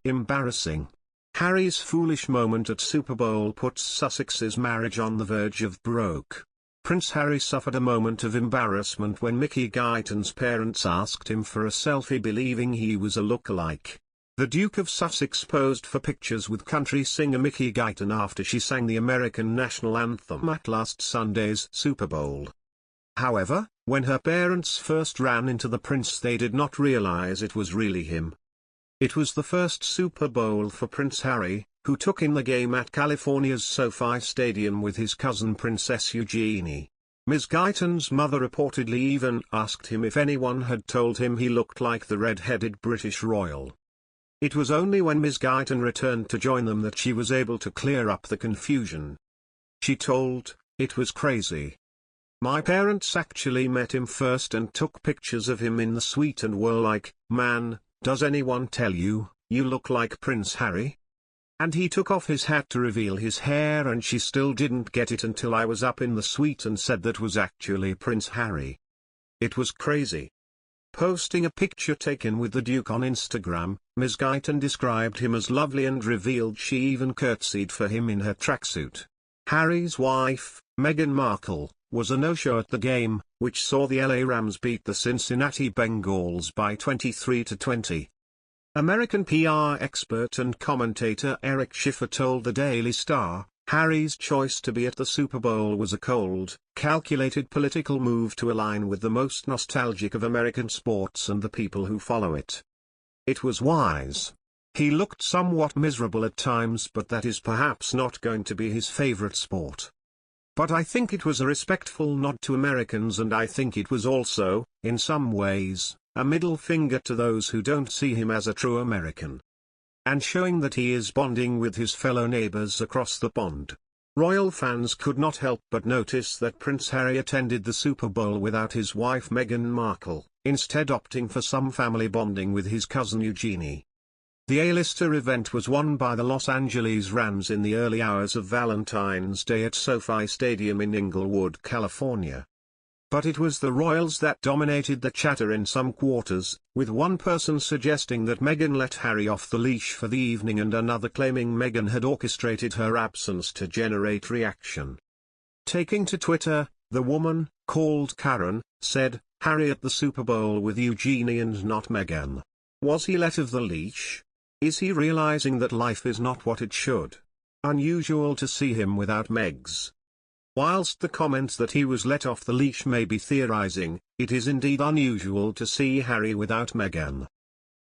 Embarrassing. Harry's foolish moment at Super Bowl puts Sussex's marriage on the verge of broke. Prince Harry suffered a moment of embarrassment when Ms Guyton's parents asked him for a selfie believing he was a look-alike. The Duke of Sussex posed for pictures with country singer Ms Guyton after she sang the American national anthem at last Sunday's Super Bowl. However, when her parents first ran into the prince they did not realize it was really him. It was the first Super Bowl for Prince Harry, who took in the game at California's SoFi Stadium with his cousin Princess Eugenie. Ms Guyton's mother reportedly even asked him if anyone had told him he looked like the red-headed British royal. It was only when Ms Guyton returned to join them that she was able to clear up the confusion. She told, "It was crazy. My parents actually met him first and took pictures of him in the suite and were like, 'Man, does anyone tell you, you look like Prince Harry?' And he took off his hat to reveal his hair and she still didn't get it until I was up in the suite and said that was actually Prince Harry. It was crazy." Posting a picture taken with the Duke on Instagram, Ms Guyton described him as lovely and revealed she even curtsied for him in her tracksuit. Harry's wife, Meghan Markle, was a no-show at the game, which saw the LA Rams beat the Cincinnati Bengals by 23-20. American PR expert and commentator Eric Schiffer told the Daily Star, Harry's choice to be at the Super Bowl was a cold, calculated political move to align with the most nostalgic of American sports and the people who follow it. It was wise. He looked somewhat miserable at times, but that is perhaps not going to be his favorite sport. But I think it was a respectful nod to Americans, and I think it was also, in some ways, a middle finger to those who don't see him as a true American. And showing that he is bonding with his fellow neighbors across the pond. Royal fans could not help but notice that Prince Harry attended the Super Bowl without his wife Meghan Markle, instead opting for some family bonding with his cousin Eugenie. The A-lister event was won by the Los Angeles Rams in the early hours of Valentine's Day at SoFi Stadium in Inglewood, California. But it was the royals that dominated the chatter in some quarters, with one person suggesting that Meghan let Harry off the leash for the evening and another claiming Meghan had orchestrated her absence to generate reaction. Taking to Twitter, the woman, called Karen, said, "Harry at the Super Bowl with Eugenie and not Meghan. Was he let off the leash? Is he realizing that life is not what it should? Unusual to see him without Megs." Whilst the comments that he was let off the leash may be theorizing, it is indeed unusual to see Harry without Meghan.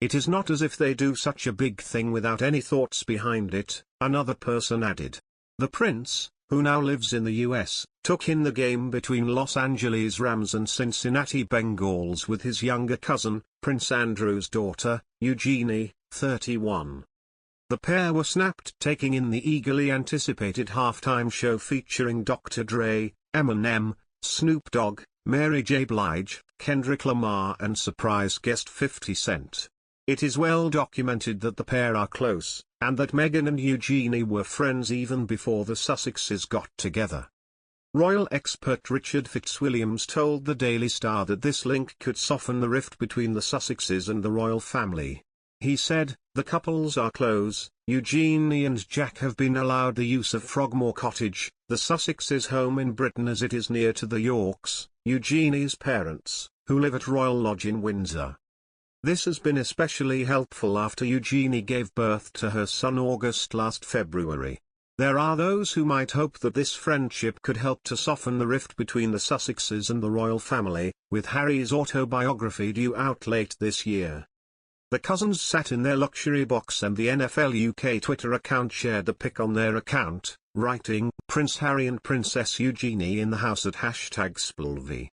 It is not as if they do such a big thing without any thoughts behind it, another person added. The prince, who now lives in the US, took in the game between Los Angeles Rams and Cincinnati Bengals with his younger cousin, Prince Andrew's daughter, Eugenie, 31. The pair were snapped taking in the eagerly anticipated halftime show featuring Dr. Dre, Eminem, Snoop Dogg, Mary J. Blige, Kendrick Lamar and surprise guest 50 Cent. It is well documented that the pair are close, and that Meghan and Eugenie were friends even before the Sussexes got together. Royal expert Richard Fitzwilliams told the Daily Star that this link could soften the rift between the Sussexes and the royal family. He said, "The couples are close. Eugenie and Jack have been allowed the use of Frogmore Cottage, the Sussexes' home in Britain, as it is near to the Yorks, Eugenie's parents, who live at Royal Lodge in Windsor. This has been especially helpful after Eugenie gave birth to her son August last February. There are those who might hope that this friendship could help to soften the rift between the Sussexes and the royal family, with Harry's autobiography due out late this year." The cousins sat in their luxury box and the NFL UK Twitter account shared the pic on their account, writing, "Prince Harry and Princess Eugenie in the house at #Spilvy."